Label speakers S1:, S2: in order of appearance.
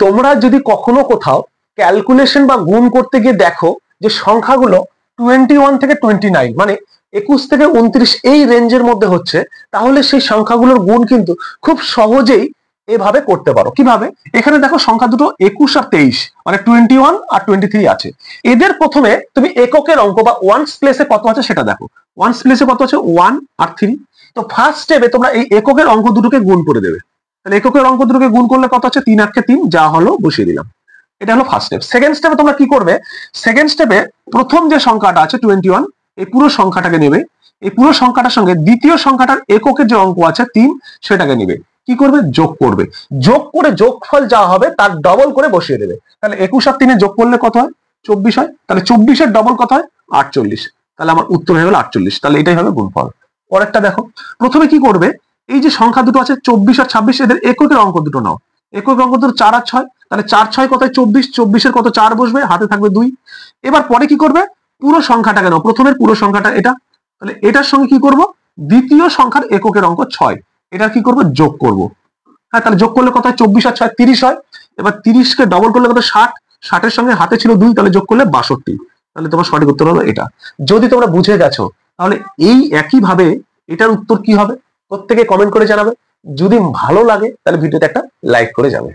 S1: তোমরা যদি কখনো কোথাও ক্যালকুলেশন বা গুণ করতে গিয়ে দেখো যে সংখ্যাগুলো 21 থেকে 29 মানে 21 থেকে 29 এই রেঞ্জের মধ্যে হচ্ছে, তাহলে সেই সংখ্যাগুলোর গুণ কিন্তু খুব সহজেই এভাবে করতে পারো। কিভাবে? এখানে দেখো সংখ্যা দুটো 21 আর 23 মানে 21 আর 23 আছে। এদের প্রথমে তুমি এককের অঙ্ক বা ওয়ান্স প্লেসে কত আছে সেটা দেখো। ওয়ান্স প্লেসে কত আছে? 1 আর 3। তো ফার্স্ট স্টেপে তোমরা এই এককের অঙ্ক দুটোকে গুণ করে দেবে। তাহলে এককের অঙ্ক দুটোকে গুণ করলে কত আছে? 3 8 3 যা হলো বসিয়ে দিলাম। এটা হলো ফার্স্ট স্টেপ। সেকেন্ড স্টেপে তোমরা কি করবে? সেকেন্ড স্টেপে প্রথম যে সংখ্যাটা আছে 21, এই পুরো সংখ্যাটাকে নেবে। এই পুরো সংখ্যাটার সঙ্গে দ্বিতীয় সংখ্যাটার এককের যে অঙ্ক আছে 3 সেটাকে নেবে। কি করবে? যোগ করবে। যোগ করে যোগফল যা হবে তার ডবল করে বসিয়ে দেবে। তাহলে 21 আর 3 যোগ করলে কত হয়? 24 হয়। তাহলে 24 এর ডবল কত হয়? 48। তাহলে আমার উত্তর হয়ে গেল 48। তাহলে এটাই হবে গুণফল। পরেরটা দেখো। প্রথমে কি করবে? এই যে সংখ্যা দুটো আছে 24 আর 26 এদের এককের অঙ্ক দুটো নাও। একক অঙ্ক দুটো 4 আর 6। তাহলে 4 6 কত? 24। 24 এর কত? 4 বসবে, হাতে থাকবে 2। এবার পরে কি করবে? পুরো সংখ্যাটাকে নাও। প্রথমের পুরো সংখ্যাটা এটা। তাহলে এটার সঙ্গে কি করব? দ্বিতীয় সংখ্যার এককের অঙ্ক 6, এটা কি করব? যোগ করব। হ্যাঁ, তাহলে যোগ করলে কত হয়? 24 আর 6 30 হয়। এবার 30 কে ডবল করলে কত? 60। 60 এর সঙ্গে হাতে ছিল 2, তাহলে যোগ করলে 62। তাহলে তোমার সঠিক উত্তর হলো এটা। যদি তোমরা বুঝে গেছো তাহলে এই একই ভাবে এটার উত্তর কি হবে প্রত্যেকে কমেন্ট করে জানাবে। যদি ভালো লাগে তাহলে ভিডিওতে একটা লাইক করে যাবে।